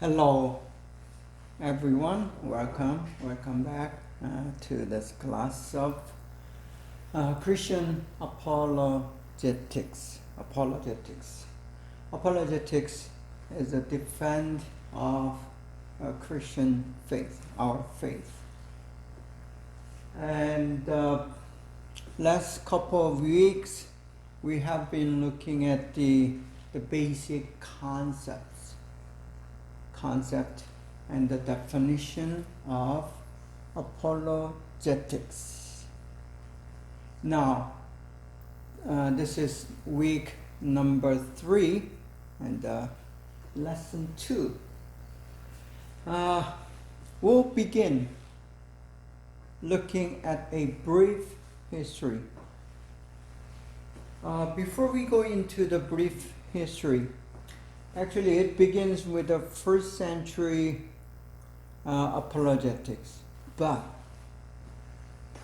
Hello, everyone. Welcome back to this class of Christian apologetics. Apologetics is a defense of Christian faith, our faith. And last couple of weeks, we have been looking at the basic concept and the definition of apologetics. Now, this is week number 3 and lesson 2. We'll begin looking at a brief history. Before we go into the brief history, actually, it begins with the first century apologetics. But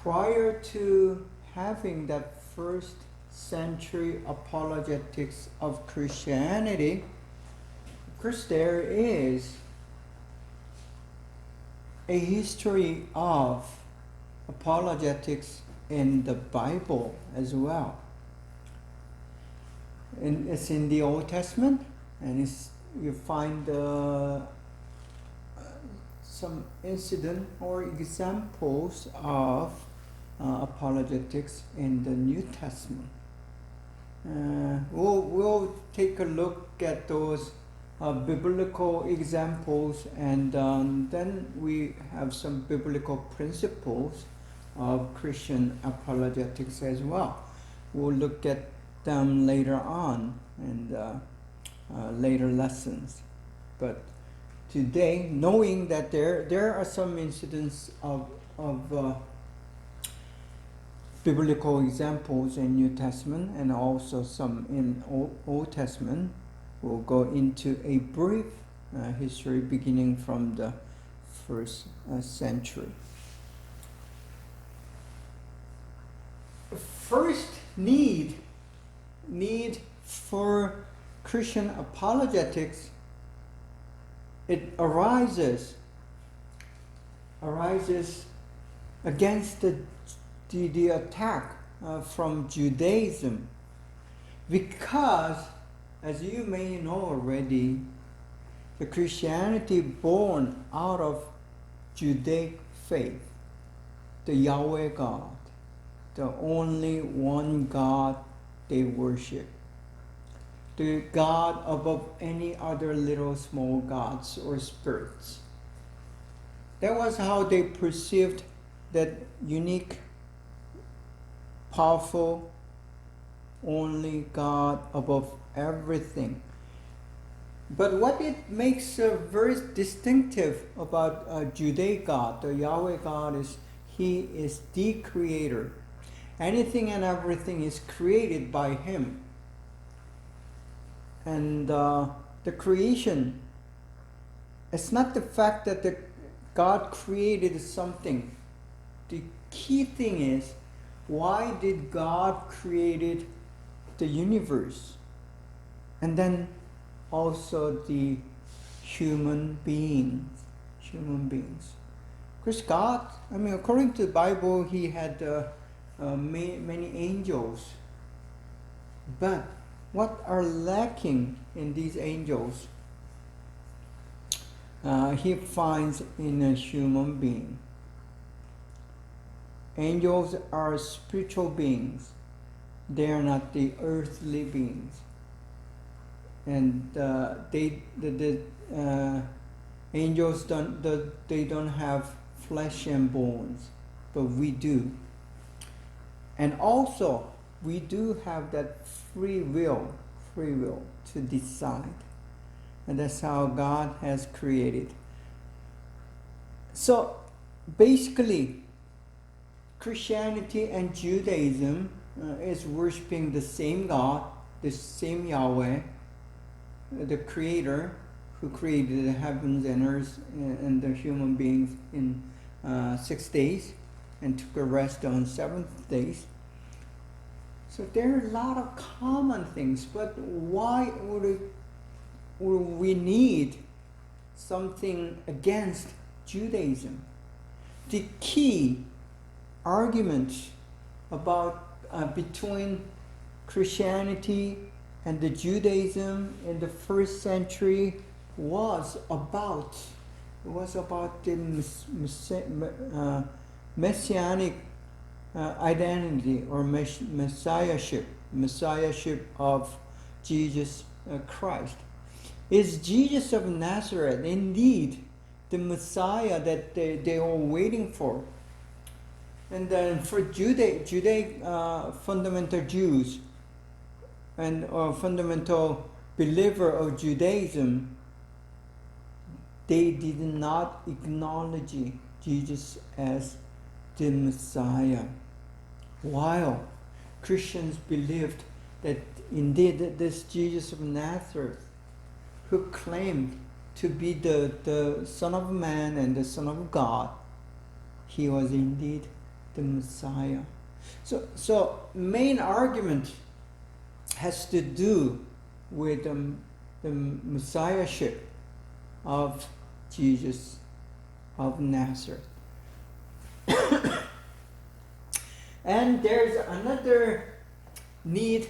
prior to having that first century apologetics of Christianity, of course, there is a history of apologetics in the Bible as well. And it's in the Old Testament. And you find some incident or examples of apologetics in the New Testament. We'll take a look at those biblical examples, and then we have some biblical principles of Christian apologetics as well. We'll look at them later on and later lessons. But today, knowing that there are some incidents of biblical examples in New Testament and also some in Old Testament, we'll go into a brief history beginning from the first century. First need for Christian apologetics, it arises against the attack from Judaism, because, as you may know already, the Christianity born out of Judaic faith, the Yahweh God, the only one God they worship, the God above any other little small gods or spirits. That was how they perceived that unique, powerful, only God above everything. But what it makes very distinctive about Judaic God, the Yahweh God, is He is the creator. Anything and everything is created by Him. And the creation, it's not the fact that God created something. The key thing is, why did God created the universe? And then also the human beings. Because God, according to the Bible, He had many angels. But what are lacking in these angels, He finds in a human being. Angels are spiritual beings. They are not the earthly beings. And the angels don't have flesh and bones, but we do. And also, we do have that free will to decide. And that's how God has created. So, basically, Christianity and Judaism is worshiping the same God, the same Yahweh, the Creator, who created the heavens and earth and the human beings in 6 days and took a rest on 7th days. So there are a lot of common things, but why would we need something against Judaism. The key argument about between Christianity and the Judaism in the first century was about the messianic identity or messiahship of Jesus Christ. Is Jesus of Nazareth indeed the Messiah that they were waiting for? And then for Judaic fundamental Jews and fundamental believer of Judaism, they did not acknowledge Jesus as the Messiah, while Christians believed that indeed this Jesus of Nazareth, who claimed to be the Son of Man and the Son of God, he was indeed the Messiah. So main argument has to do with the messiahship of Jesus of Nazareth. And there's another need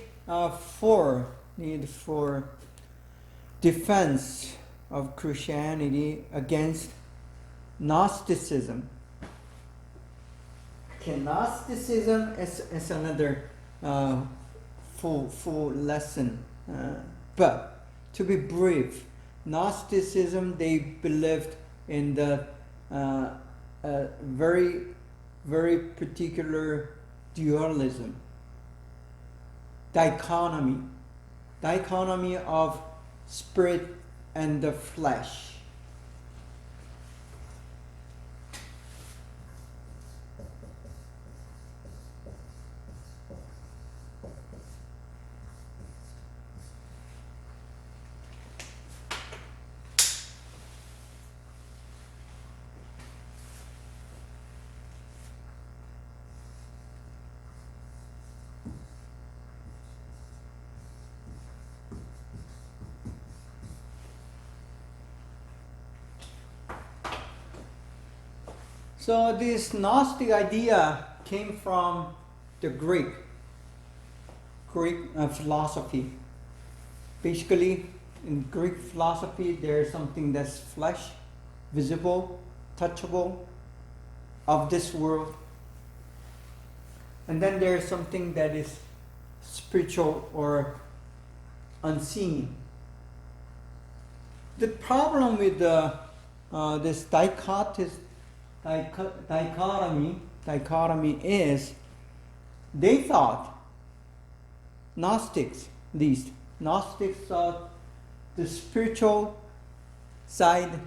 for defense of Christianity against Gnosticism. Okay, Gnosticism is another full lesson. But to be brief, Gnosticism, they believed in the very, very particular dualism, dichotomy of spirit and the flesh. So this Gnostic idea came from the Greek philosophy. Basically, in Greek philosophy, there's something that's flesh, visible, touchable, of this world. And then there's something that is spiritual or unseen. The problem with this dichotomy is they thought, Gnostics thought the spiritual side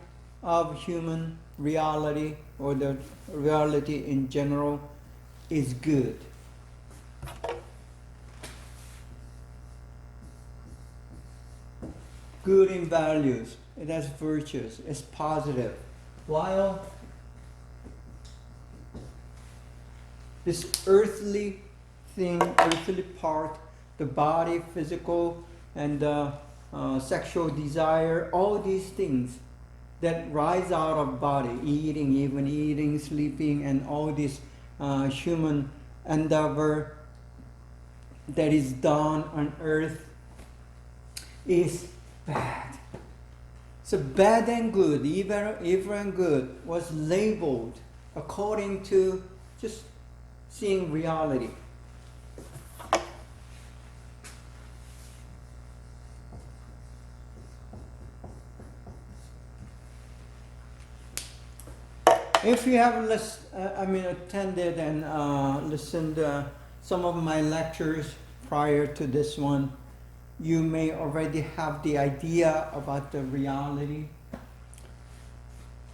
of human reality or the reality in general is good. Good in values, it has virtues, it's positive. While this earthly thing, earthly part, the body, physical, and sexual desire, all these things that rise out of body, eating, sleeping, and all this human endeavor that is done on earth is bad. So bad and good, evil and good was labeled according to just seeing reality. If you have attended and listened to some of my lectures prior to this one, you may already have the idea about the reality.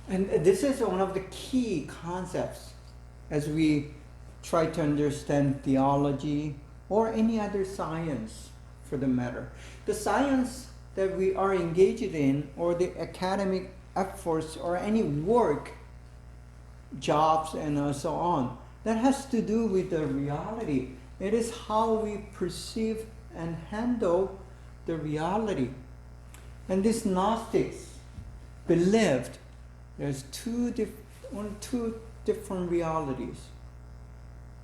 And this is one of the key concepts as we try to understand theology or any other science for the matter. The science that we are engaged in, or the academic efforts, or any work, jobs and so on, that has to do with the reality. It is how we perceive and handle the reality. And these Gnostics, believed there's only two different realities.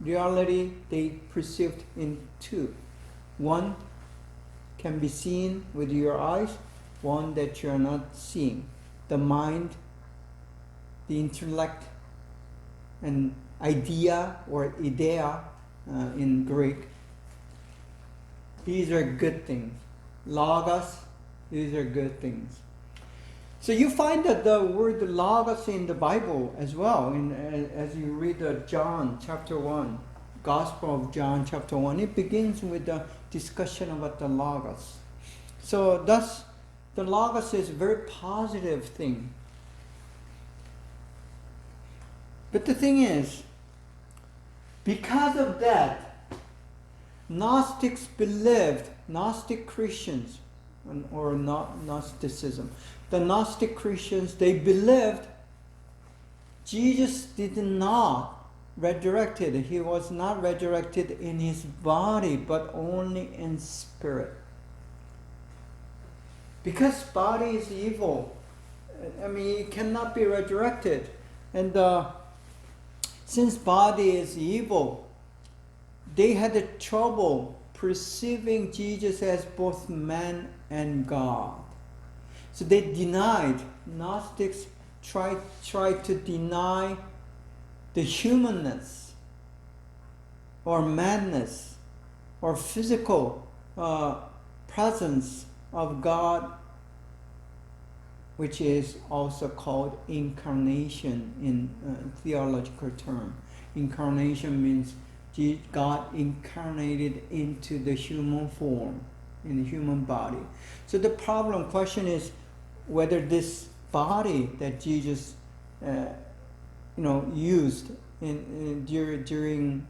Reality they perceived in two. One can be seen with your eyes, one that you are not seeing. The mind, the intellect, and idea or idea in Greek. These are good things. Logos, these are good things. So you find that the word logos in the Bible as well. As you read John chapter 1, Gospel of John chapter 1, it begins with a discussion about the logos. So thus, the logos is a very positive thing. But the thing is, because of that, Gnostics believed, Gnostic Christians, or not Gnosticism, the Gnostic Christians, they believed Jesus did not resurrected. He was not resurrected in his body, but only in spirit. Because body is evil, I mean, it cannot be resurrected. And since body is evil, they had trouble perceiving Jesus as both man and God. So they denied, Gnostics tried to deny the humanness or madness or physical presence of God, which is also called incarnation in theological term. Incarnation means God incarnated into the human form, in the human body. So the question is whether this body that Jesus used during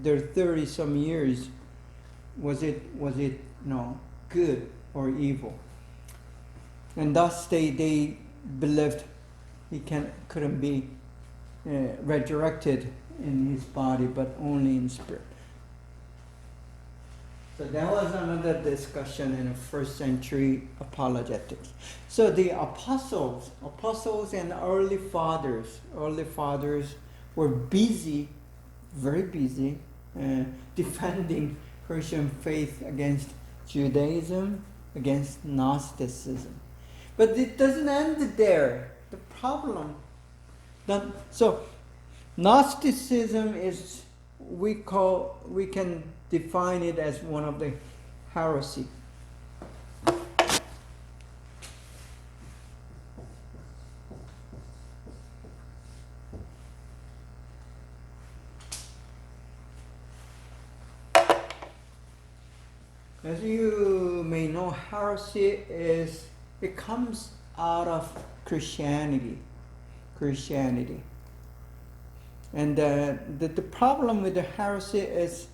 their 30-some years, was it good or evil? And thus they believed he couldn't be resurrected in his body, but only in spirit. So that was another discussion in the first century apologetics. So the apostles and early fathers were busy, very busy, defending Christian faith against Judaism, against Gnosticism. But it doesn't end there. The problem. So Gnosticism is, we can define it as one of the heresy. As you may know, heresy comes out of Christianity. And the problem with the heresy is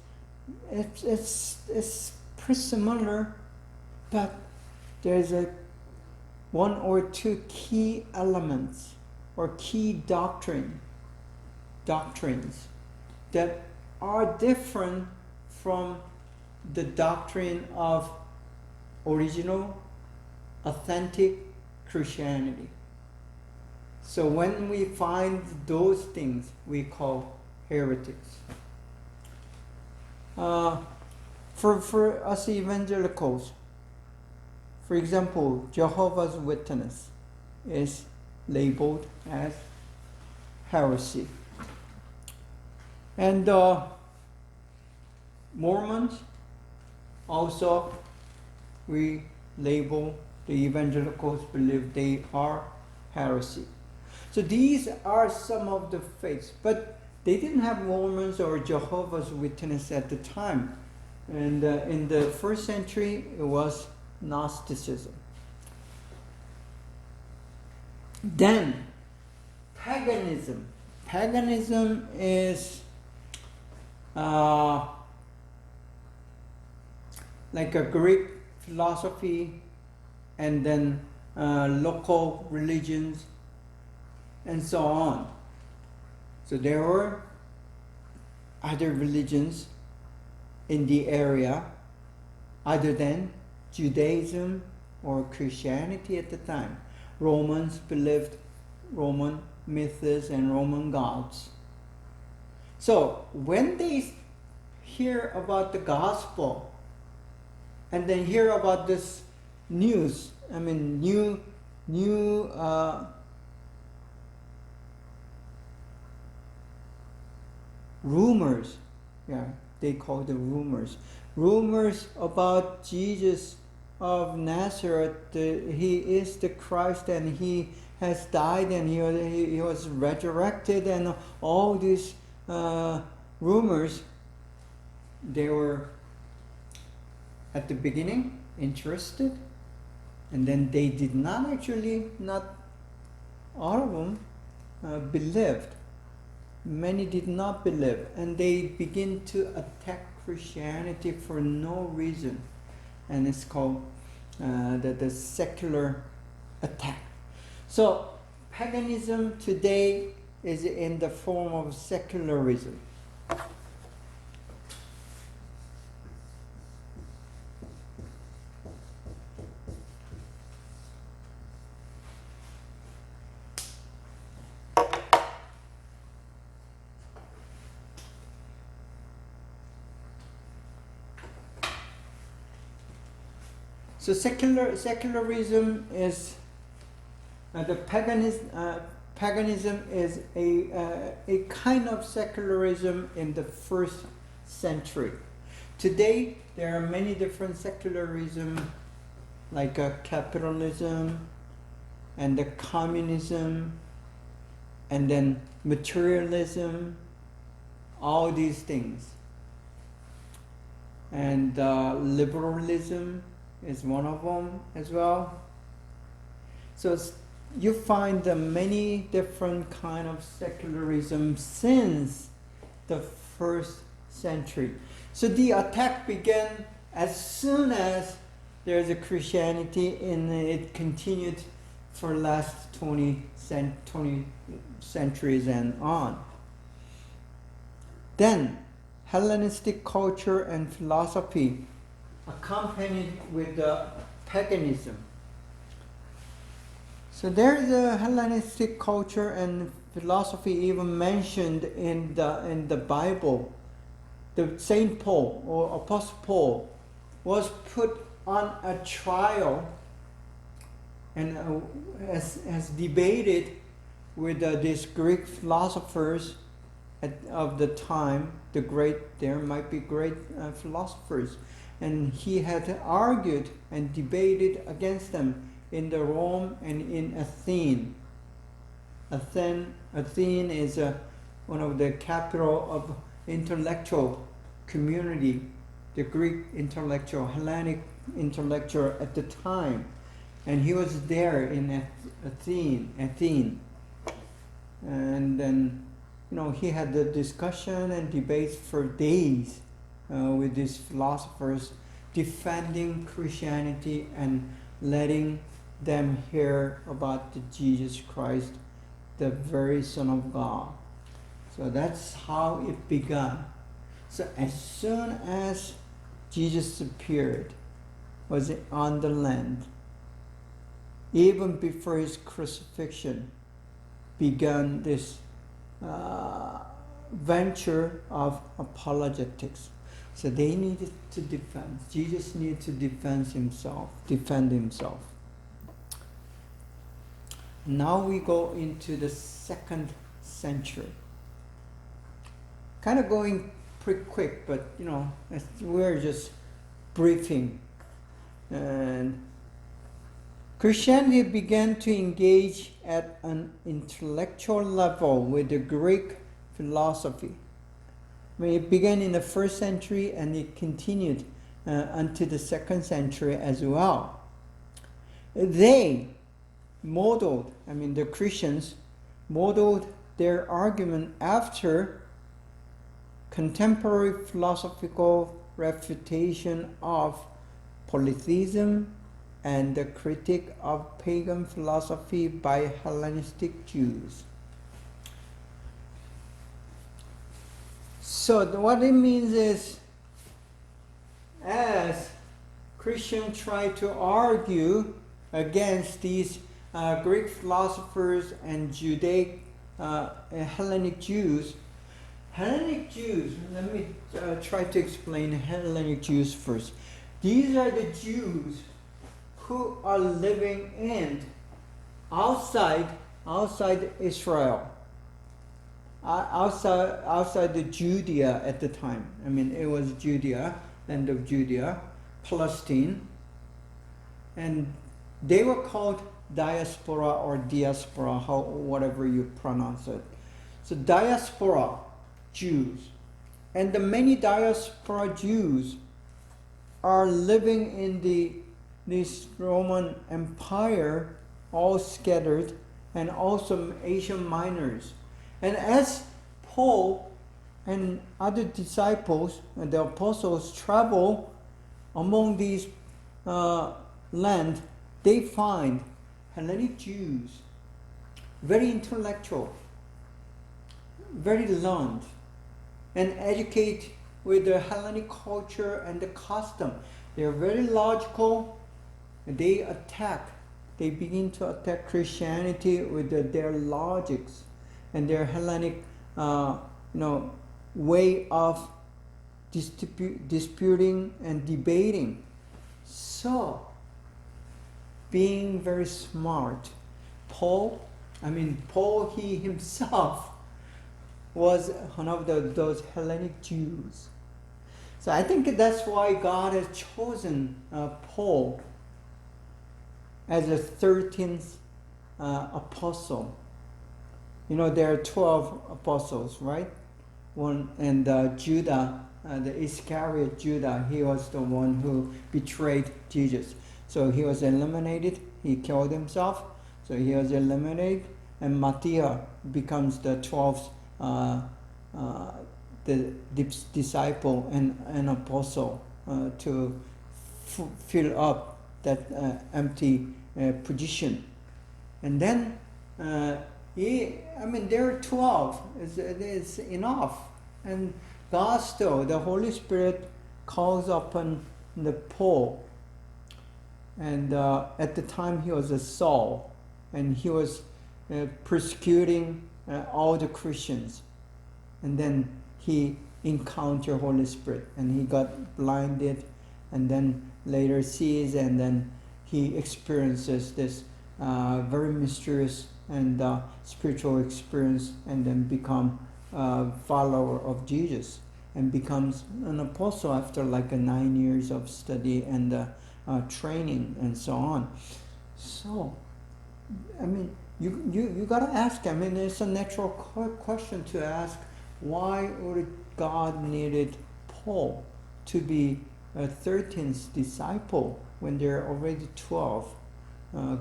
it's pretty similar, but there's one or two key elements or key doctrines that are different from the doctrine of original, authentic Christianity. So when we find those things, we call heretics. For us evangelicals, for example, Jehovah's Witness is labeled as heresy. And Mormons also, we label the evangelicals, believe they are heresy. So these are some of the faiths, but they didn't have Mormons or Jehovah's Witness at the time. And in the first century, it was Gnosticism. Then, paganism. Paganism is like a Greek philosophy, and then local religions, and so on. So there were other religions in the area other than Judaism or Christianity at the time. Romans believed Roman myths and Roman gods. So when they hear about the gospel and then hear about this news, new rumors, they call the rumors about Jesus of Nazareth. He is the Christ, and he has died, and he was resurrected, and all these rumors, they were at the beginning interested, and then they did not all of them believed. Many did not believe, and they begin to attack Christianity for no reason, and it's called the secular attack. So paganism today is in the form of secularism. So secularism is paganism is a kind of secularism in the first century. Today there are many different secularism, like capitalism and the communism and then materialism, all these things. And liberalism is one of them as well. So you find many different kind of secularism since the first century. So the attack began as soon as there's a Christianity, and it continued for last 20 centuries and on. Then Hellenistic culture and philosophy accompanied with the paganism. So there's a Hellenistic culture and philosophy even mentioned in the Bible. The Saint Paul or Apostle Paul was put on a trial and has debated with these Greek philosophers of the time. There might be great philosophers. And he had argued and debated against them in the Rome and in Athens. Athens is one of the capital of intellectual community, the Greek intellectual, Hellenic intellectual at the time. And he was there in Athens. And then, he had the discussion and debates for days with these philosophers, defending Christianity and letting them hear about the Jesus Christ, the very Son of God. So that's how it began. So as soon as Jesus appeared, was on the land, even before his crucifixion, began this venture of apologetics. So they needed to defend. Jesus needed to defend himself. Now we go into the second century. Kind of going pretty quick, but we're just briefing. And Christianity began to engage at an intellectual level with the Greek philosophy. It began in the first century and it continued until the second century as well. They modeled, the Christians modeled their argument after contemporary philosophical refutation of polytheism and the critique of pagan philosophy by Hellenistic Jews. So what it means is, as Christians try to argue against these Greek philosophers and Judaic Hellenic Jews. Hellenic Jews, let me try to explain Hellenic Jews first. These are the Jews who are living in outside Israel, outside the Judea at the time. I mean, it was Judea, land of Judea, Palestine, and they were called diaspora or diaspora, whatever you pronounce it. So diaspora Jews, and the many diaspora Jews are living in this Roman Empire, all scattered, and also Asian minors. And as Paul and other disciples and the apostles travel among these land, they find Hellenic Jews very intellectual, very learned, and educated with the Hellenic culture and the custom. They are very logical. They begin to attack Christianity with their logics and their Hellenic way of disputing and debating. So, being very smart, Paul he himself was one of those Hellenic Jews. So I think that's why God has chosen Paul as a 13th apostle. There are 12 apostles, right? One, and Judah, the Iscariot Judah, he was the one who betrayed Jesus. So he was eliminated. He killed himself. So he was eliminated. And Matthias becomes the 12th the disciple and apostle to fill up that empty position. And then there are 12. It's enough. And God still, the Holy Spirit calls upon the Paul. And at the time he was a Saul, and he was persecuting all the Christians. And then he encountered Holy Spirit, and he got blinded, and then later sees, and then he experiences this very mysterious and spiritual experience, and then become a follower of Jesus, and becomes an apostle after like 9 years of study and training and so on. So, you gotta ask. It's a natural question to ask. Why would God needed Paul to be a 13th disciple when there are already 12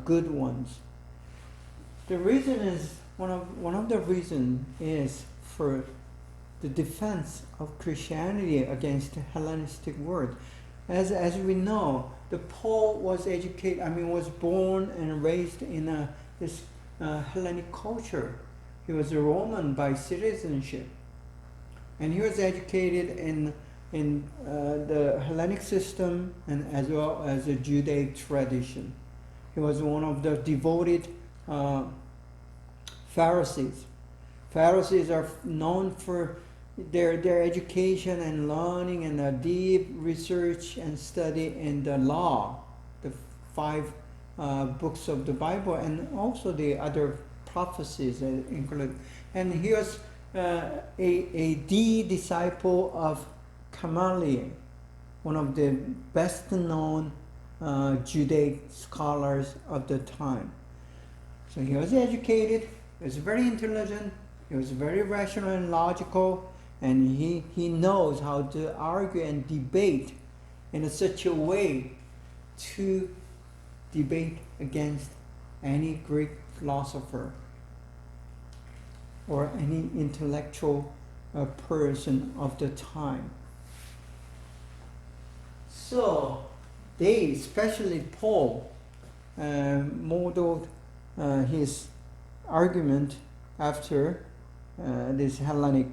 good ones? The reason is one of the reasons is for the defense of Christianity against the Hellenistic world. As we know, the Paul was educated. Was born and raised in this Hellenic culture. He was a Roman by citizenship, and he was educated in the Hellenic system and as well as the Judaic tradition. He was one of the devoted Pharisees. Pharisees are known for their education and learning and deep research and study in the law, the 5 books of the Bible, and also the other prophecies included. And he was a disciple of Gamaliel, one of the best known Judaic scholars of the time. So he was educated, he was very intelligent, he was very rational and logical, and he knows how to argue and debate in such a way to debate against any Greek philosopher or any intellectual person of the time. So they, especially Paul, modeled his argument after this Hellenic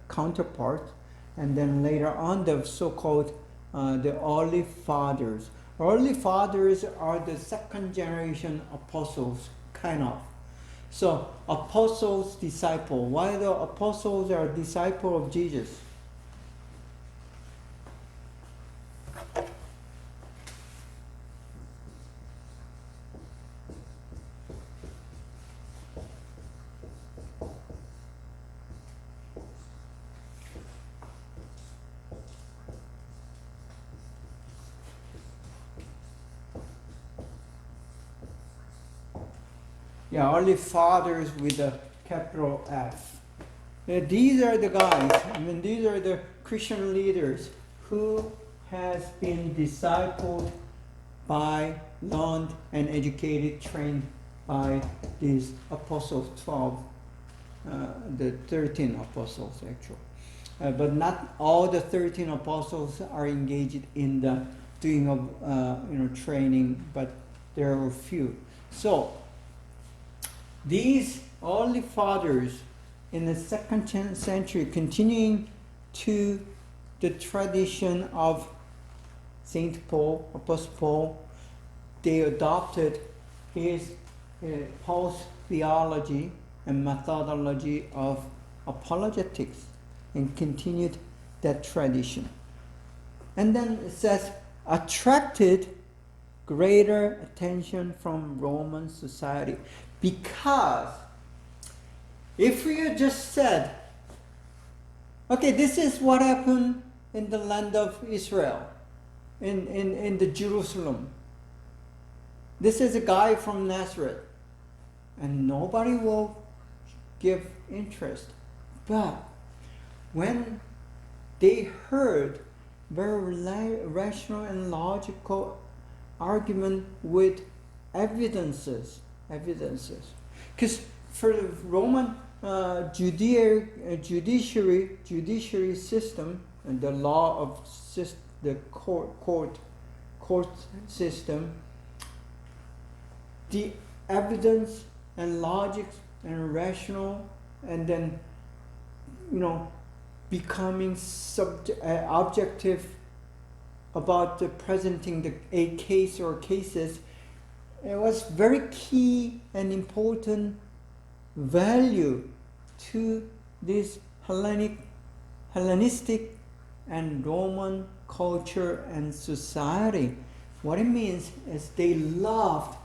counterpart, and then later on the so-called the early fathers. Early fathers are the second generation apostles, kind of. So apostles, disciple. Why the apostles are disciple of Jesus? Yeah, early fathers with a capital F. These are the guys, these are the Christian leaders who has been discipled by, learned, and educated, trained by these apostles, 12, the 13 apostles actually. But not all the 13 apostles are engaged in the doing of training, but there are a few. So these early fathers in the second century, continuing to the tradition of Saint Paul, Apostle Paul, they adopted Paul's theology and methodology of apologetics and continued that tradition. And then it says, attracted greater attention from Roman society. Because if we had just said, okay, this is what happened in the land of Israel, in the Jerusalem. This is a guy from Nazareth. And nobody will give interest. But when they heard very rational and logical argument with evidences, because for the Roman judiciary system and the law of the court system, the evidence and logic and rational, and then becoming objective about presenting a case or cases, it was very key and important value to this Hellenistic and Roman culture and society. What it means is they loved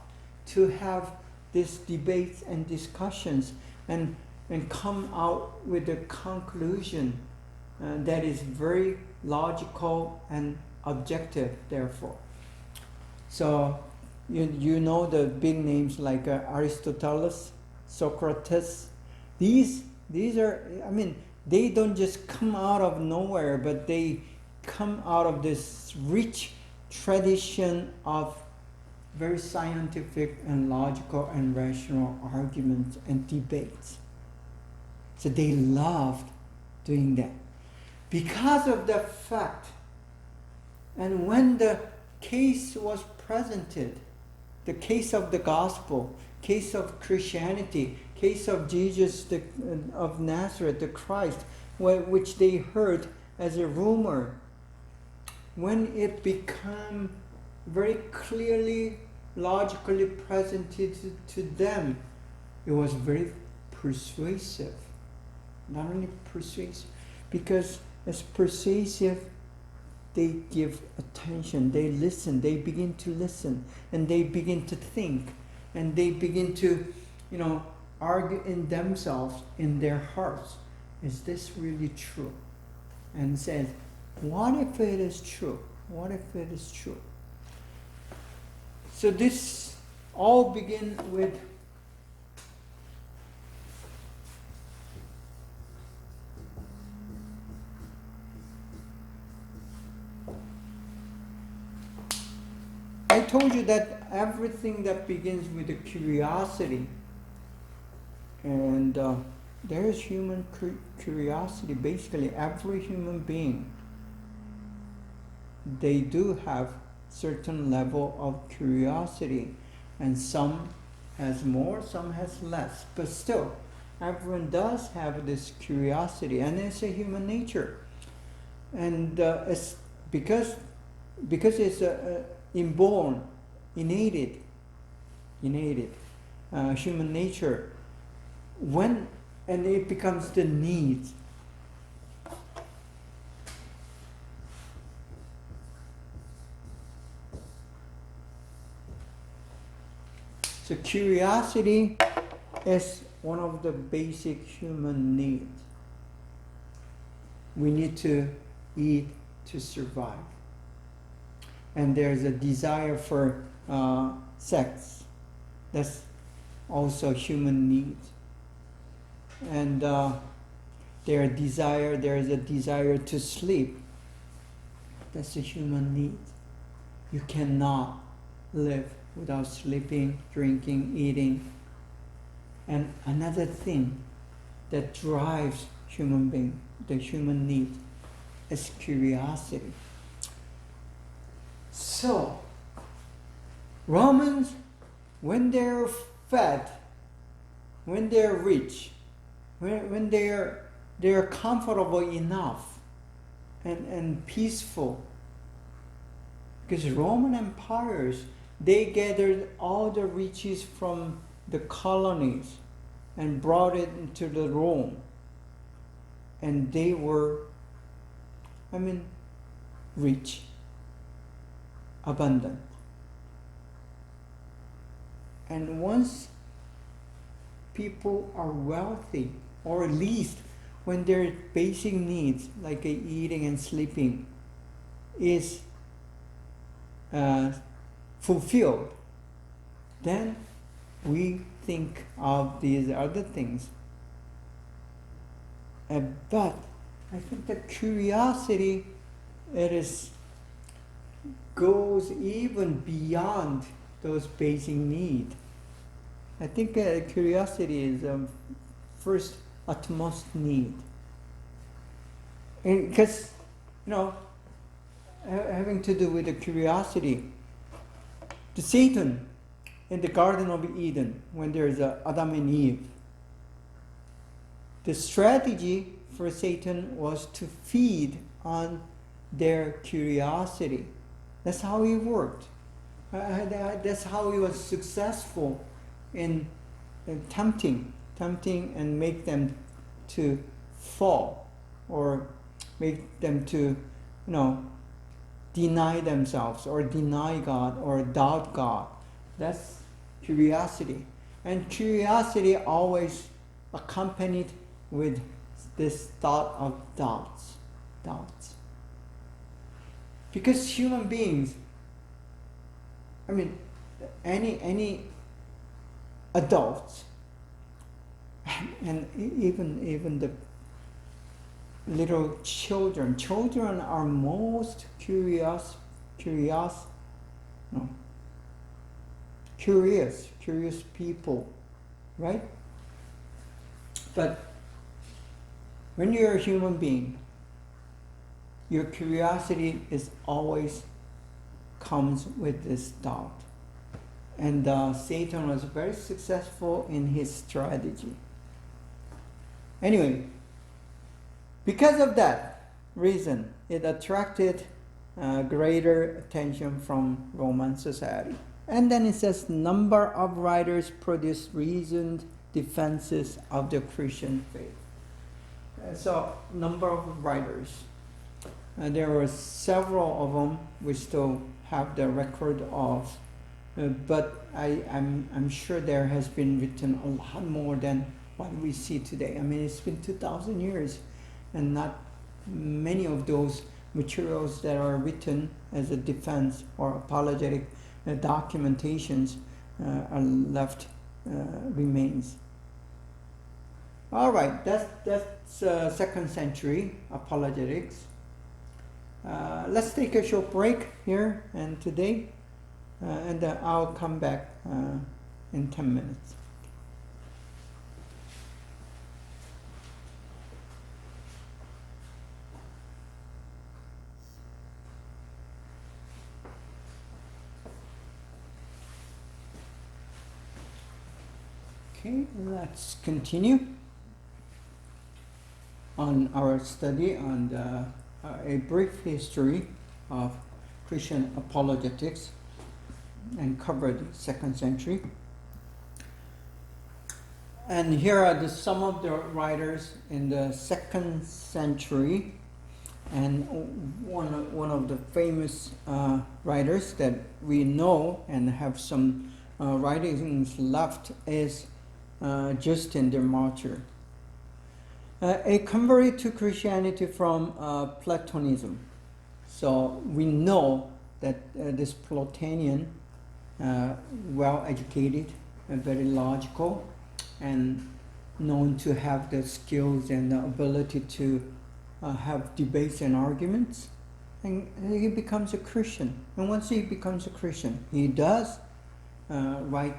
to have these debates and discussions and come out with a conclusion that is very logical and objective, therefore. So you know the big names like Aristotle, Socrates. These are, they don't just come out of nowhere, but they come out of this rich tradition of very scientific and logical and rational arguments and debates. So they loved doing that. Because of the fact, and when the case was presented, the case of the gospel, case of Christianity, case of Jesus of Nazareth, the Christ, which they heard as a rumor, when it became very clearly, logically presented to them, it was very persuasive. Not only persuasive, because as persuasive, they give attention, they listen, they begin to listen, and they begin to think, and they begin to, argue in themselves, in their hearts. Is this really true? And says, what if it is true? What if it is true? So this all begin with I told you that everything that begins with a curiosity, and there is human curiosity. Basically, every human being, they do have certain level of curiosity, and some has more, some has less. But still, everyone does have this curiosity, and it's a human nature. And it's because it's inborn, innate human nature. And it becomes the need. So curiosity is one of the basic human needs. We need to eat to survive. And there's a desire for sex. That's also human need. And there is a desire to sleep. That's a human need. You cannot live without sleeping, drinking, eating. And another thing that drives human being, the human need, is curiosity. So, Romans, when they're fed, when they're rich, when they're comfortable enough and peaceful, because Roman empires, they gathered all the riches from the colonies and brought it into the Rome. And they were, rich, abundant. And once people are wealthy, or at least when their basic needs, like eating and sleeping, is fulfilled, then we think of these other things. But I think the curiosity, goes even beyond those basic needs. I think curiosity is first utmost need. And because, having to do with the curiosity, the Satan in the Garden of Eden, when there's Adam and Eve, the strategy for Satan was to feed on their curiosity. That's how he worked. That's how he was successful in tempting and make them to fall, or make them to, deny themselves or deny God or doubt God. That's curiosity. And curiosity always accompanied with this thought of doubts. Because human beings, any adults, and even the little children are most curious people, right? But when you're a human being, your curiosity is always comes with this doubt. And Satan was very successful in his strategy. Anyway, because of that reason, it attracted greater attention from Roman society. And then it says, number of writers produced reasoned defenses of the Christian faith. So, number of writers. There were several of them we still have the record of, but I'm sure there has been written a lot more than what we see today. It's been 2,000 years, and not many of those materials that are written as a defense or apologetic documentations are left remains. All right, that's 2nd century apologetics. Let's take a short break here and today, and I'll come back in 10 minutes. Okay, let's continue on our study on a brief history of Christian apologetics. and covered 2nd century. And here are some of the writers in the 2nd century. And one of the famous writers that we know and have some writings left is Justin the Martyr. A convert to Christianity from Platonism. So we know that this Platonian, well-educated, very logical, and known to have the skills and the ability to have debates and arguments, and he becomes a Christian. And once he becomes a Christian, he does write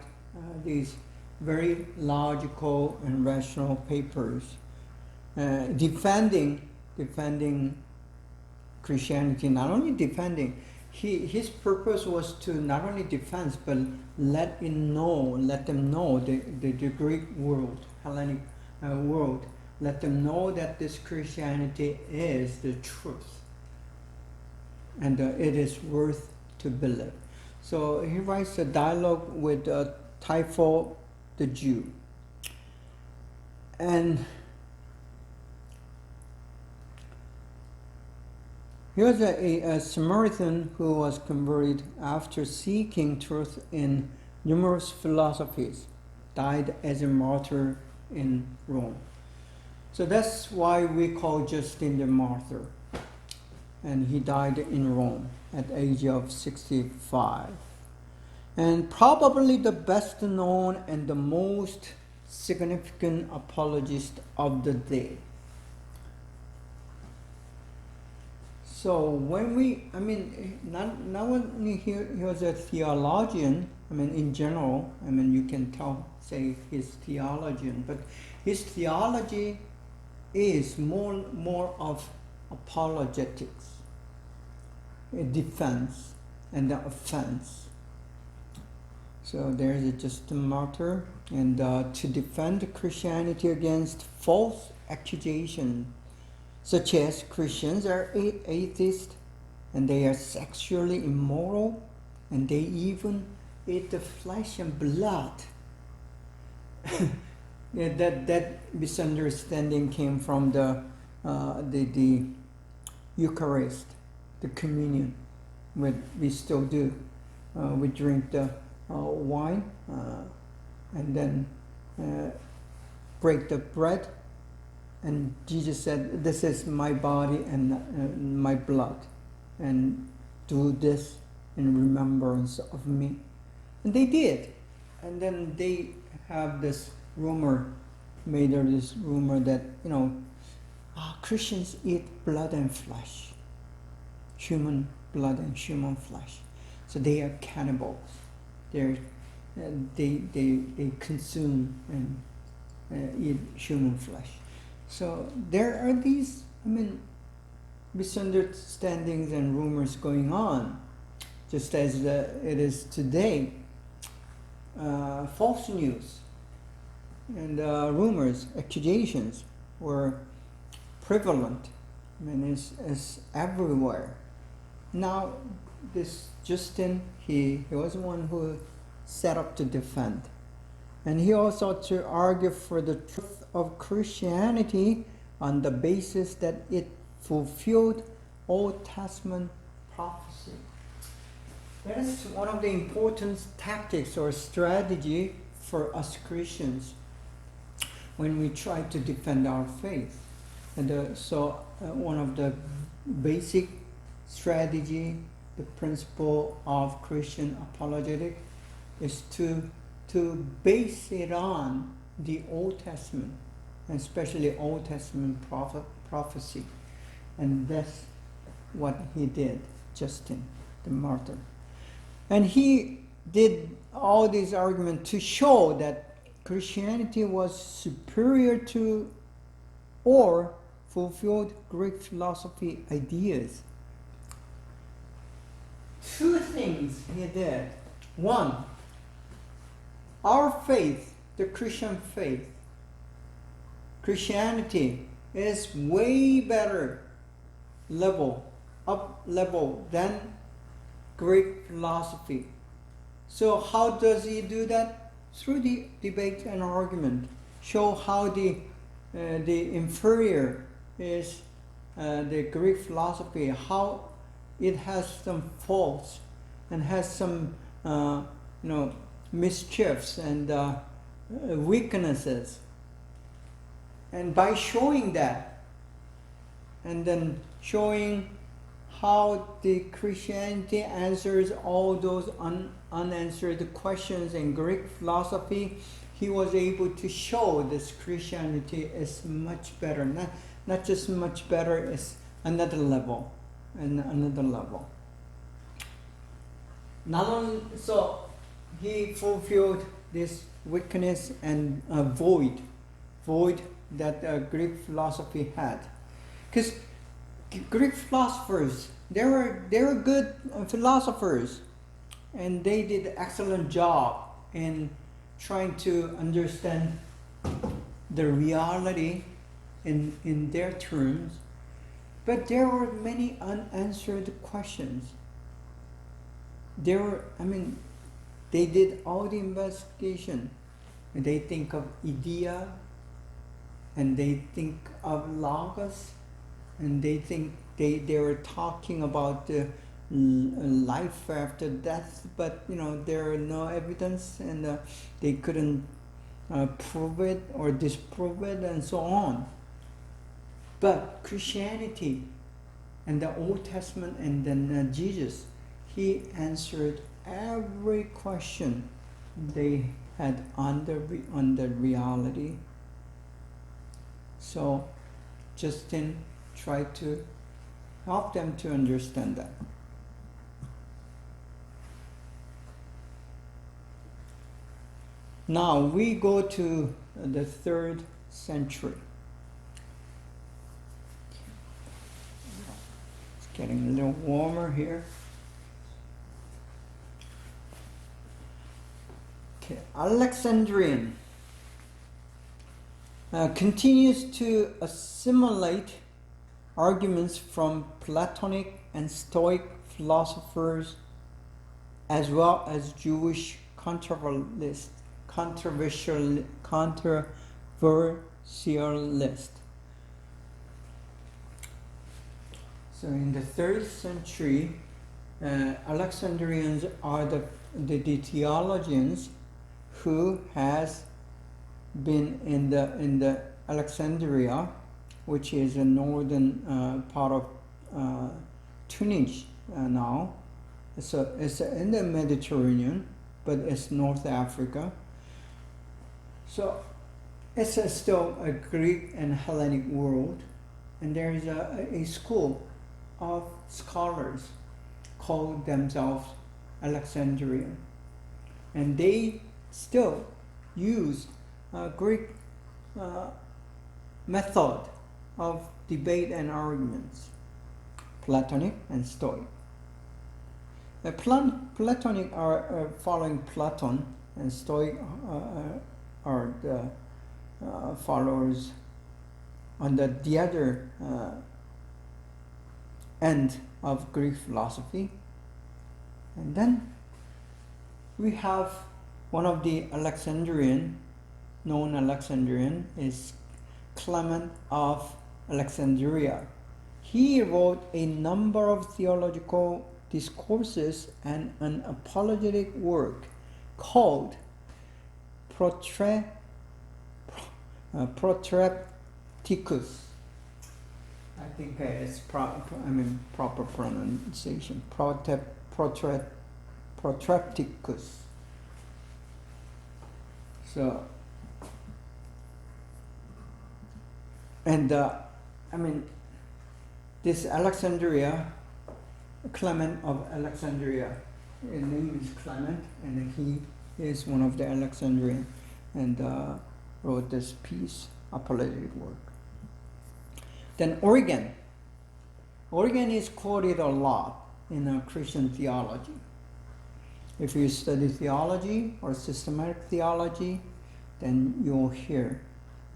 these very logical and rational papers, defending Christianity. Not only defending, his purpose was to not only defend, but let them know the Greek world, Hellenic world, let them know that this Christianity is the truth, and it is worth to believe. So he writes a dialogue with Typho the Jew. And he was a Samaritan who was converted after seeking truth in numerous philosophies, died as a martyr in Rome. So that's why we call Justin the Martyr. And he died in Rome at the age of 65. And probably the best known and the most significant apologist of the day. So when not only he was a theologian, in general, you can say he's theologian, but his theology is more of apologetics, a defense and the offense. So there is just a martyr, and to defend Christianity against false accusation, such as Christians are atheists, and they are sexually immoral, and they even eat the flesh and blood. That misunderstanding came from the Eucharist, the communion. We still do. We drink the wine and then break the bread, and Jesus said, "This is my body and my blood, and do this in remembrance of me." And they did. And then they have this rumor that Christians eat blood and flesh, human blood and human flesh. So they are cannibals. They consume and eat human flesh. So there are these misunderstandings and rumors going on, just as it is today. False news and rumors, accusations were prevalent. It's everywhere. Now, this Justin, he was one who set up to defend. And he also to argue for the truth of Christianity on the basis that it fulfilled Old Testament prophecy. That is one of the important tactics or strategy for us Christians when we try to defend our faith. And one of the basic strategy, the principle of Christian apologetic, is to base it on the Old Testament, and especially Old Testament prophecy. And that's what he did, Justin the Martyr. And he did all these arguments to show that Christianity was superior to or fulfilled Greek philosophy ideas. Two things he did. One, our faith, the Christian faith, Christianity is way better up level than Greek philosophy. So how does he do that? Through the debate and argument. Show how the inferior is the Greek philosophy, how it has some faults and has some mischiefs and weaknesses. And by showing that, and then showing how the Christianity answers all those unanswered questions in Greek philosophy, he was able to show this Christianity is much better. Not just much better, it's another level. And another level. Not only so, he fulfilled this weakness and void that Greek philosophy had. Because Greek philosophers, they were good philosophers, and they did an excellent job in trying to understand the reality in their terms. But there were many unanswered questions. They did all the investigation. They think of idea, and they think of logos, and they think they were talking about the life after death, but there are no evidence, and they couldn't prove it or disprove it, and so on. But Christianity and the Old Testament and then Jesus, he answered every question they had on the reality. So Justin tried to help them to understand that. Now we go to the 3rd century. It's getting a little warmer here. Okay, Alexandrian continues to assimilate arguments from Platonic and Stoic philosophers, as well as Jewish controversialists. So in the 3rd century, Alexandrians are the theologians who has been in the Alexandria, which is the northern part of Tunis now. So it's in the Mediterranean, but it's North Africa. So it's still a Greek and Hellenic world, and there is a school of scholars called themselves Alexandrian, and they still use Greek method of debate and arguments, Platonic and Stoic. Platonic are following Platon, and Stoic are the followers on the other end of Greek philosophy. And then we have one of the known Alexandrian is Clement of Alexandria. He wrote a number of theological discourses and an apologetic work called Protrepticus. I think it's proper pronunciation. Protrepticus. So, and this Alexandria, Clement of Alexandria, his name is Clement, and he is one of the Alexandrian, and wrote this piece, apologetic work. Then Origen is quoted a lot in Christian theology. If you study theology or systematic theology, then you'll hear.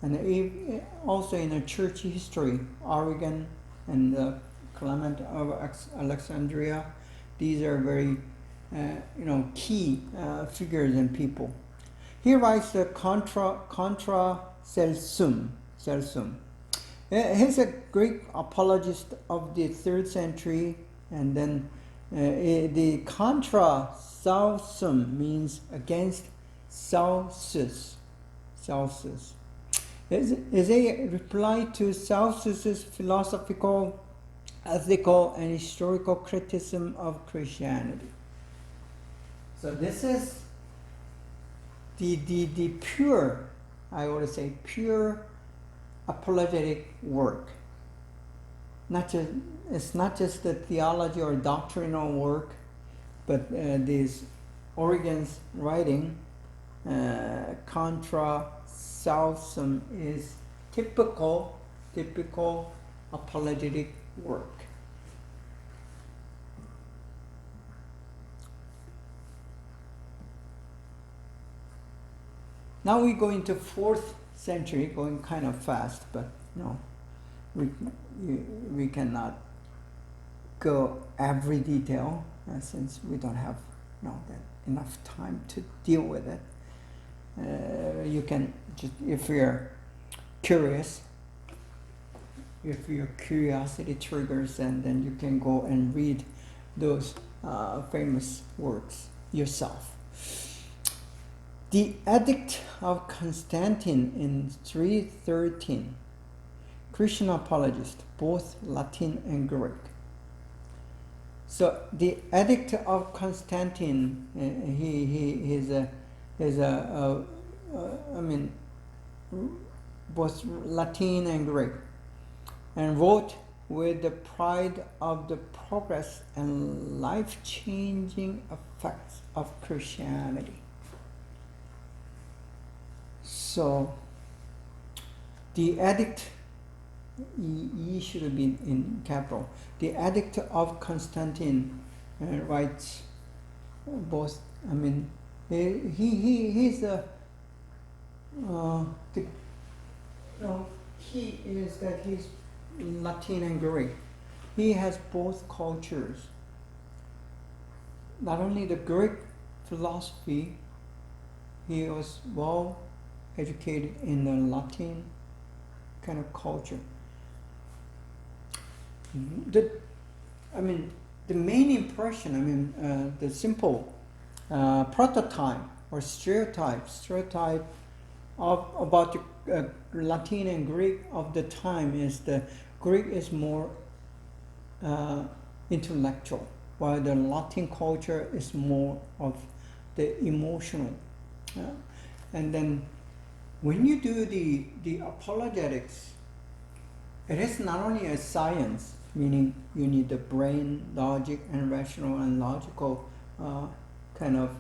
And also in a church history, Origen and Clement of Alexandria, these are very key figures and people. He writes the contra Celsum. He's a Greek apologist of the 3rd century, and then the contra Celsum means against Celsus. Is a reply to Celsus's philosophical, ethical, and historical criticism of Christianity. So this is the pure, I would say, pure apologetic work. It's not just the theology or doctrinal work, but this Origen's writing, contra Celsum, is typical apologetic work. Now we go into 4th century, going kind of fast, but we cannot go every detail since we don't have enough time to deal with it. You can just, if you're curious, if your curiosity triggers, and then you can go and read those famous works yourself. The Edict of Constantine in 313, Christian apologist, both Latin and Greek. So the Edict of Constantine, both Latin and Greek, and wrote with the pride of the progress and life-changing effects of Christianity. So the edict, E should have been in capital. The Edict of Constantine writes both. He's the key is that he's Latin and Greek. He has both cultures. Not only the Greek philosophy, he was well educated in the Latin kind of culture. The main impression, the simple prototype or stereotype about the Latin and Greek of the time is the Greek is more intellectual, while the Latin culture is more of the emotional. And then when you do the apologetics, it is not only a science, meaning you need the brain, logic, and rational and logical kind of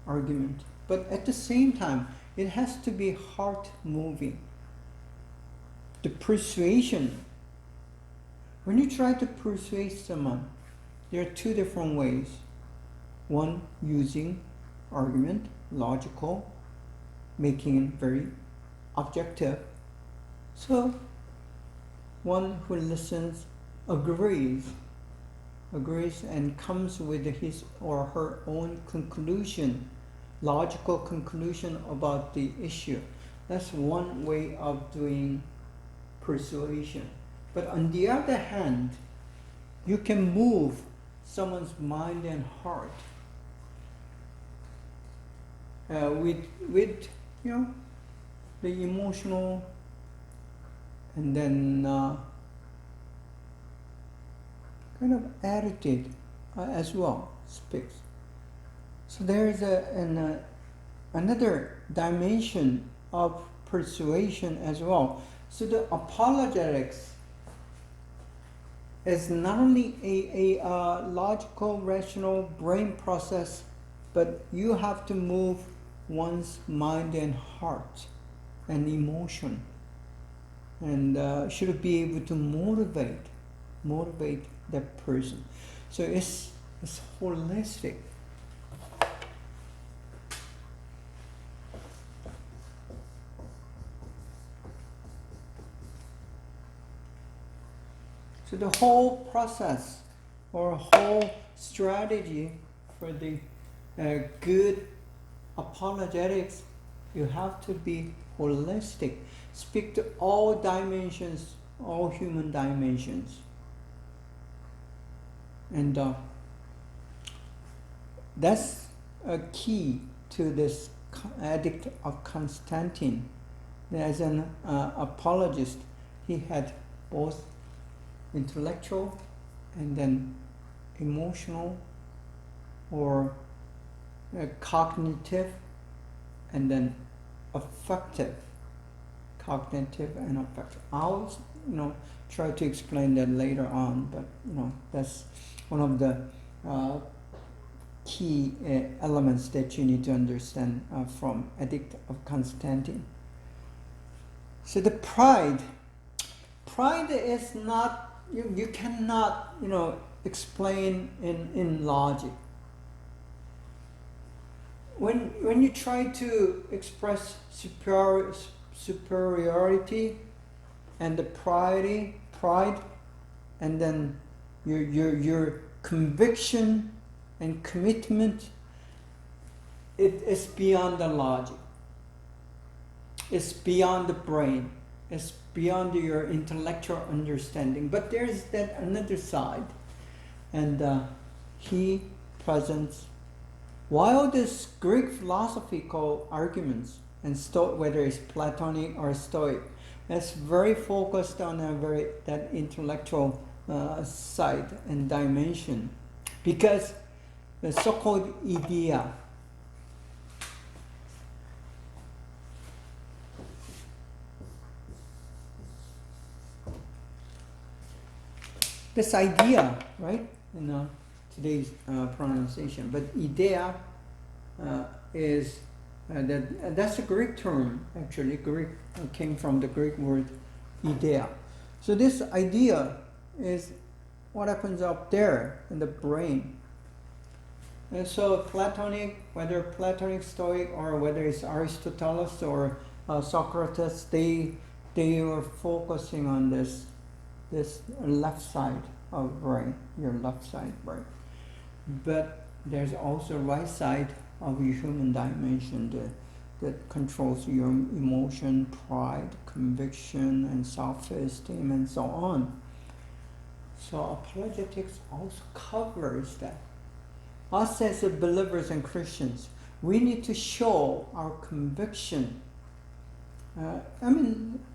argument, but at the same time, it has to be heart-moving. The persuasion, when you try to persuade someone, there are two different ways. One, using argument, logical, making it very objective. So one who listens agrees and comes with his or her own conclusion, logical conclusion about the issue. That's one way of doing persuasion. But on the other hand, you can move someone's mind and heart with the emotional, and then kind of attitude as well speaks. So there is another dimension of persuasion as well. So the apologetics is not only a logical, rational brain process, but you have to move one's mind and heart and emotion, and should be able to motivate that person. So it's holistic. So the whole process or whole strategy for the good apologetics, you have to be holistic. Speak to all dimensions, all human dimensions. And that's a key to this Edict of Constantine. As an apologist, he had both intellectual and then emotional or cognitive and then affective. Cognitive and affective. I'll try to explain that later on, but that's one of the key elements that you need to understand from Edict of Constantine. So the pride is not, you cannot explain in logic. When you try to express superiority and the pride, and then your conviction and commitment, it is beyond the logic. It's beyond the brain. It's beyond your intellectual understanding. But there's that another side, and he presents, while this Greek philosophical arguments and whether it's Platonic or Stoic, that's very focused on that intellectual side and dimension, because the so-called idea, this idea, right, in today's pronunciation, but idea is that's a Greek term, actually. Greek came from the Greek word idea. So this idea is what happens up there in the brain. And so Platonic, whether Platonic, Stoic, or whether it's Aristotle or Socrates, they are focusing on this left side of brain, your left side brain. But there's also right side of your human dimension that controls your emotion, pride, conviction, and self-esteem, and so on. So apologetics also covers that. Us as believers and Christians, we need to show our conviction.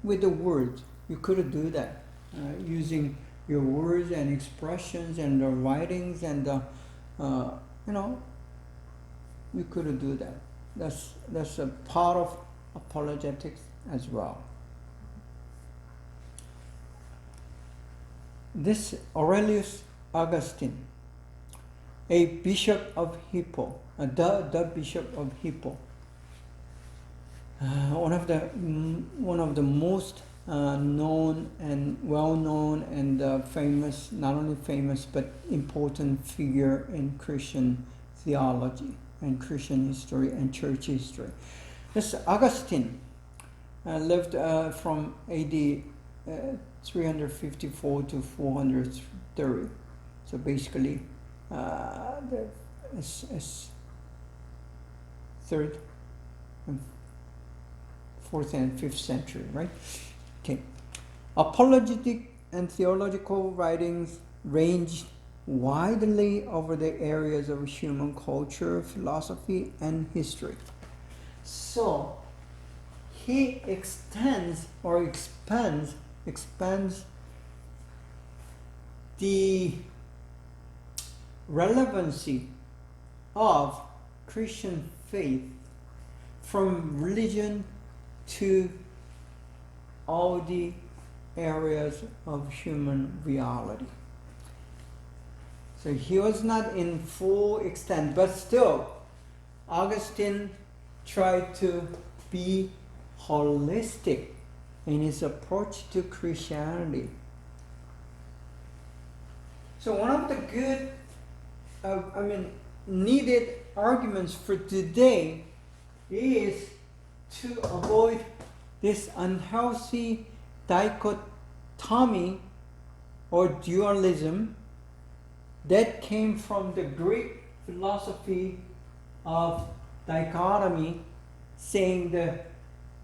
With the words, you could do that using your words and expressions and the writings and you could do that. That's a part of apologetics as well. This Aurelius Augustine, a bishop of Hippo, the bishop of Hippo, one of the most known and well-known and famous, not only famous but important figure in Christian theology and Christian history and church history. This Augustine lived from AD 354 to 430. So basically, the third, and fourth, and fifth century, right? Okay. Apologetic and theological writings ranged widely over the areas of human culture, philosophy, and history. So he extends or expands the relevancy of Christian faith from religion to all the areas of human reality. So he was not in full extent, but still, Augustine tried to be holistic in his approach to Christianity. So one of the good, needed arguments for today is to avoid this unhealthy dichotomy or dualism that came from the Greek philosophy of dichotomy, saying the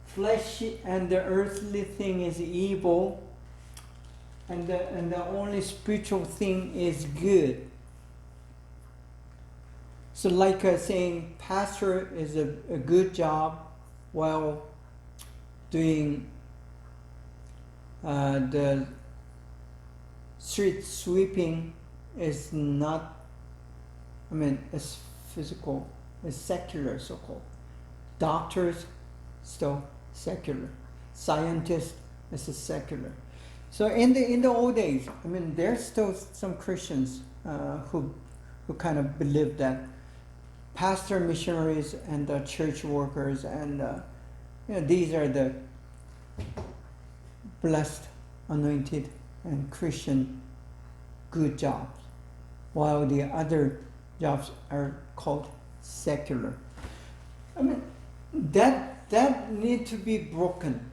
flesh and the earthly thing is evil, and the only spiritual thing is good. So like saying pastor is a good job while doing the street sweeping is not, it's physical, it's secular, so-called. Doctors, still secular. Scientists, is secular. So in the old days, there's still some Christians who kind of believe that pastor, missionaries, and the church workers, and these are the blessed, anointed, and Christian good jobs, while the other jobs are called secular. That need to be broken.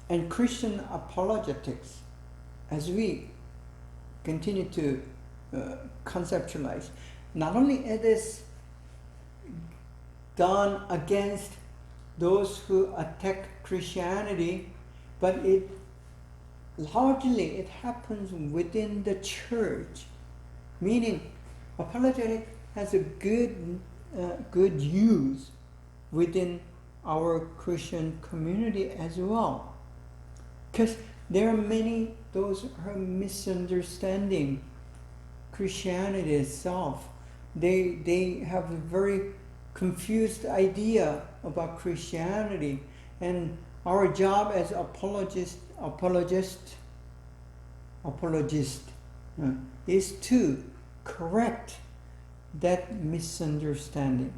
And Christian apologetics, as we continue to conceptualize, not only it is done against those who attack Christianity, but it largely happens within the church. Meaning, apologetic has a good use within our Christian community as well. Because there are many those who are misunderstanding Christianity itself. They have a very confused idea about Christianity, and our job as apologist is to correct that misunderstanding.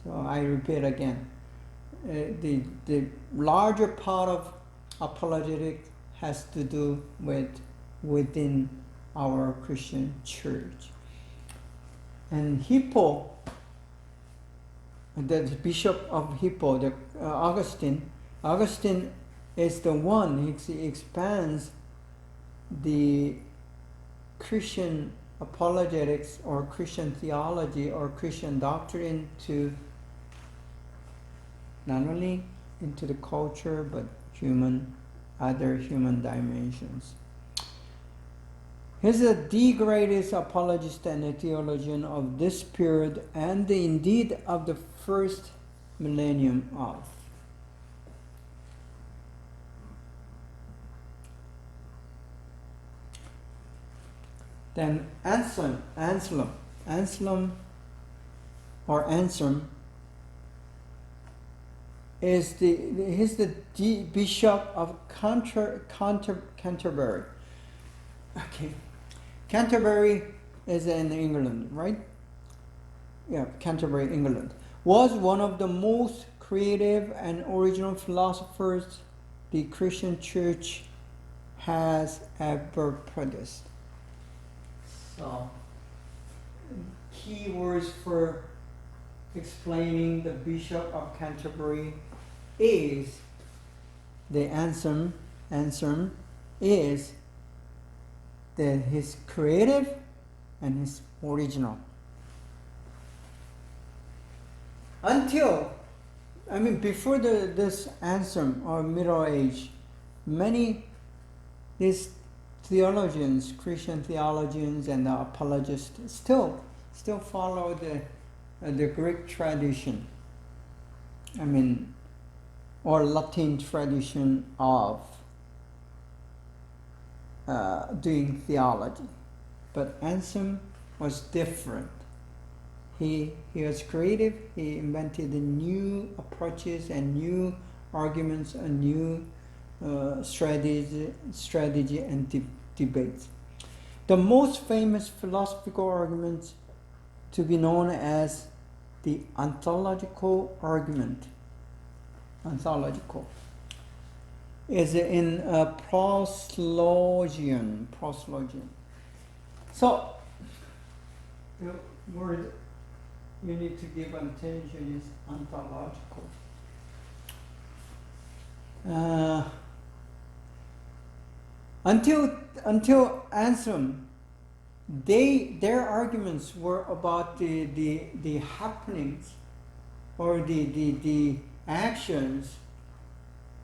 So I repeat again, the larger part of apologetics has to do with within our Christian church. And Hippo, the Bishop of Hippo, Augustine is the one, he expands the Christian apologetics or Christian theology or Christian doctrine to not only into the culture but other human dimensions. He's the greatest apologist and a theologian of this period and indeed of the first millennium of. Then Anselm is he's the Bishop of Canterbury. Okay, Canterbury is in England, right? Yeah, Canterbury, England. Was one of the most creative and original philosophers the Christian Church has ever produced. So, key words for explaining the Bishop of Canterbury is the Anselm is that he's creative and he's original. Before this Anselm or Middle Age, many these theologians, Christian theologians and apologists still follow the Greek tradition. Or Latin tradition of doing theology. But Anselm was different. He was creative. He invented new approaches and new arguments and new strategy and debates. The most famous philosophical arguments to be known as the ontological argument. Ontological is in proslogion. So the word you need to give attention is ontological. Until Anselm, their arguments were about the happenings or the actions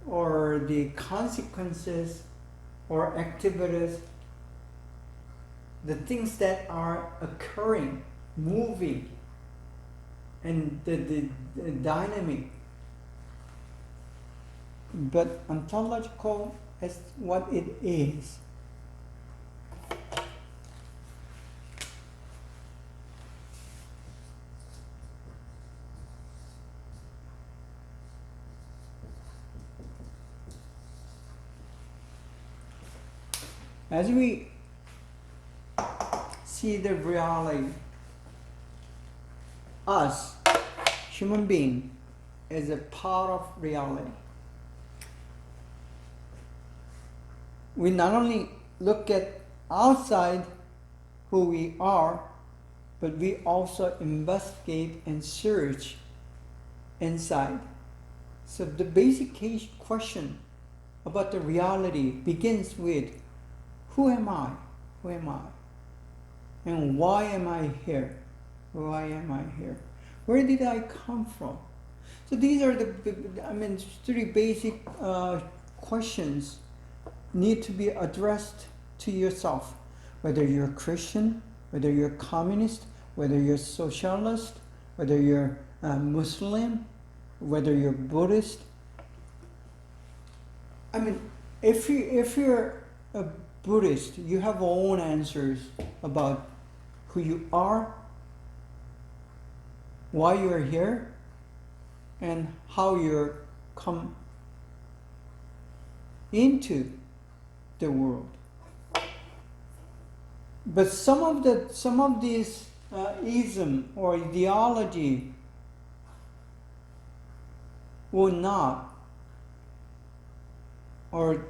or the consequences or activities, the things that are occurring, moving, and the dynamic. But ontological is what it is. As we see the reality, us, human being, is a part of reality. We not only look at outside who we are, but we also investigate and search inside. So the basic question about the reality begins with, who am I? Who am I? And why am I here? Why am I here? Where did I come from? So these are three basic questions need to be addressed to yourself. Whether you're Christian, whether you're communist, whether you're socialist, whether you're Muslim, whether you're Buddhist. If you're a Buddhist, you have your own answers about who you are, why you're here, and how you're come into the world. But some of these ism or ideology will not, or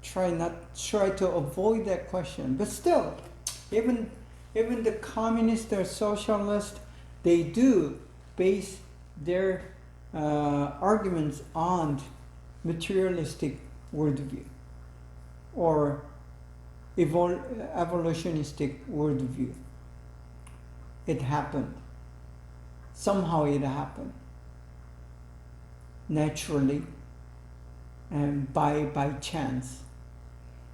try to avoid that question. But still, even the communist or socialist, they do base their arguments on materialistic worldview or evolutionistic worldview. It happened. Somehow it happened. Naturally and by chance.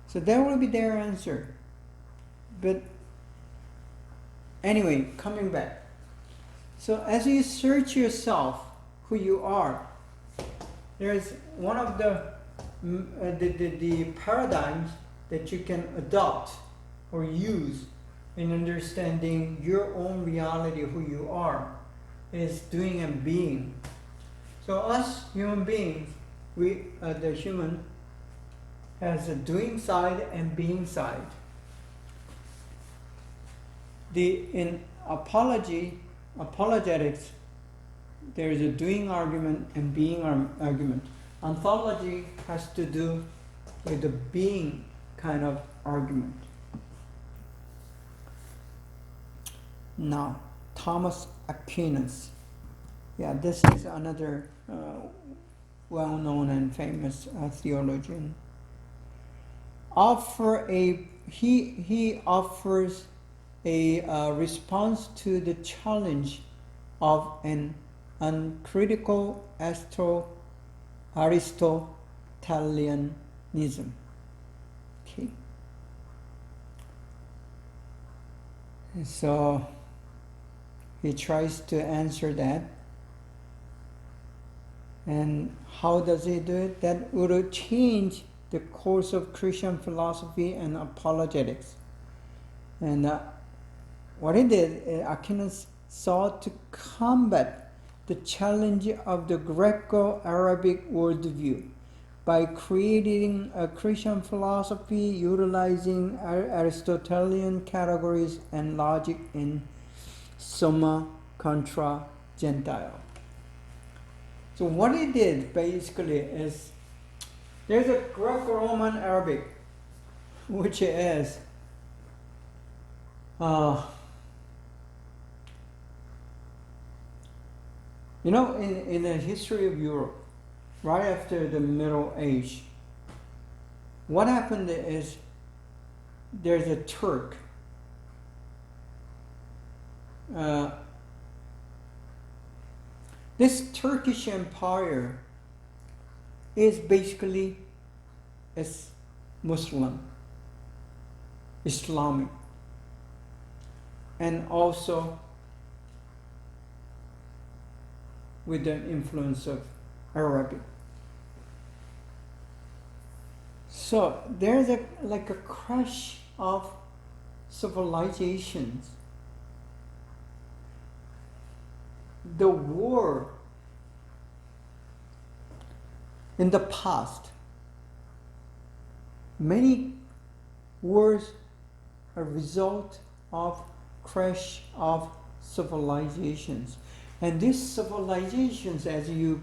So that will be their answer. But anyway, coming back. So as you search yourself, who you are, there's one of the paradigms that you can adopt or use in understanding your own reality, who you are, is doing and being. So us human beings, the human has a doing side and being side. In apologetics, there is a doing argument and being argument. Ontology has to do with the being kind of argument. Now, Thomas Aquinas. Yeah, this is another well-known and famous theologian. He offers a response to the challenge of an uncritical Aristotelianism. Okay. And so he tries to answer that. And how does he do it? That would change the course of Christian philosophy and apologetics. And what he did, Aquinas sought to combat the challenge of the Greco-Arabic worldview by creating a Christian philosophy utilizing Aristotelian categories and logic in Summa contra Gentile. So what he did basically is, there's a Greco-Roman Arabic, which is in the history of Europe, right after the Middle Age, what happened is there's a Turk this Turkish Empire is basically Muslim, Islamic, and also with the influence of Arabic. So there's like a crash of civilizations. The war in the past, many wars are a result of crash of civilizations. And these civilizations, as you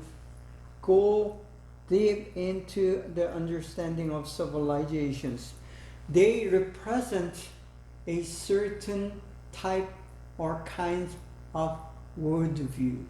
go deep into the understanding of civilizations, they represent a certain type or kind of worldview.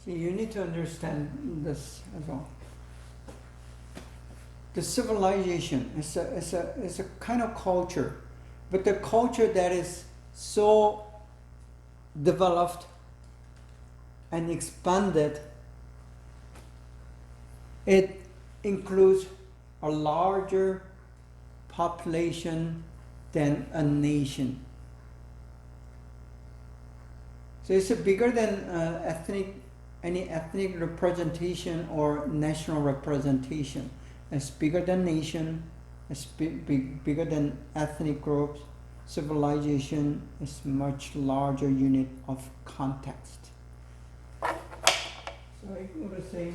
See, you need to understand this as well. The civilization is a kind of culture, but the culture that is so developed and expanded, it includes a larger population than a nation. So it's bigger than any ethnic representation or national representation. It's bigger than nation, it's bigger than ethnic groups. Civilization is much larger unit of context. So I would say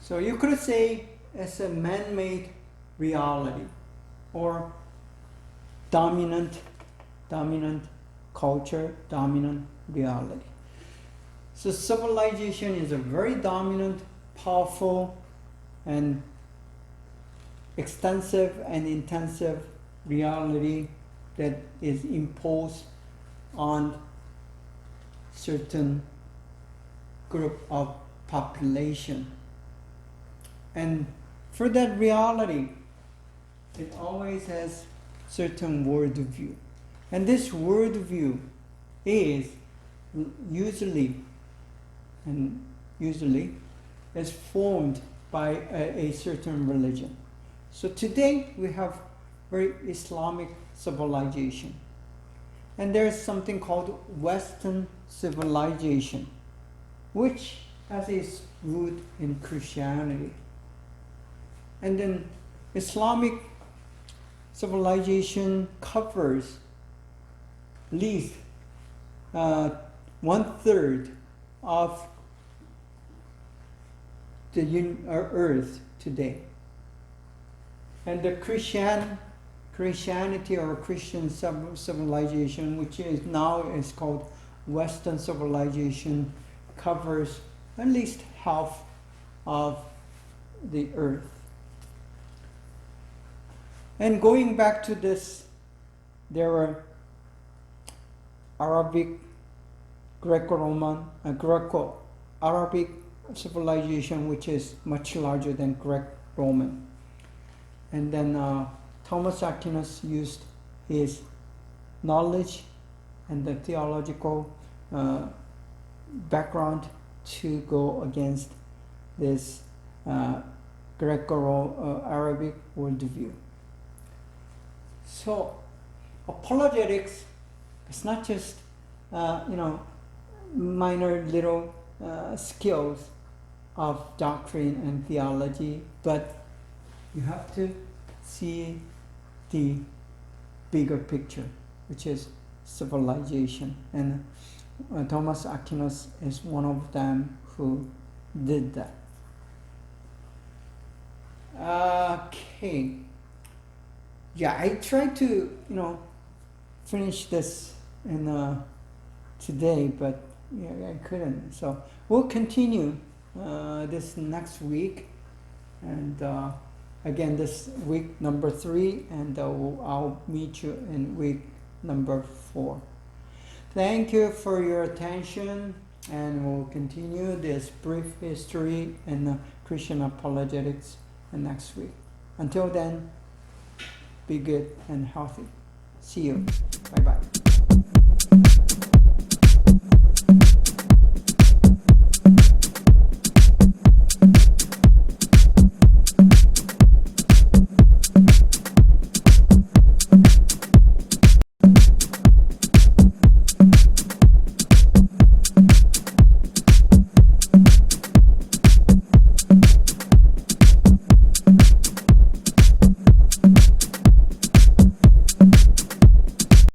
so you could say it's a man-made reality or dominant culture, dominant reality. So civilization is a very dominant, powerful, and extensive and intensive reality that is imposed on certain group of population. And for that reality, it always has certain worldview. And this worldview is usually is formed by a certain religion. So today we have very Islamic civilization. And there's something called Western civilization, which has its root in Christianity. And then Islamic civilization covers at least 1/3 of the earth today. And the Christianity or Christian civilization, which is now is called Western civilization, covers at least half of the earth. And going back to this, there were Arabic, Greco-Roman, Greco-Arabic civilization, which is much larger than Greco-Roman. And then Thomas Aquinas used his knowledge and the theological background to go against this Greco-Arabic worldview. So apologetics is not just minor little skills of doctrine and theology, but you have to see the bigger picture, which is civilization. And Thomas Aquinas is one of them who did that. Okay. Yeah, I tried to, finish this in today, but I couldn't. So we'll continue this next week, and again this week number 3, and I'll meet you in week number 4. Thank you for your attention, and we'll continue this brief history in Christian apologetics next week. Until then, be good and healthy. See you. Bye bye.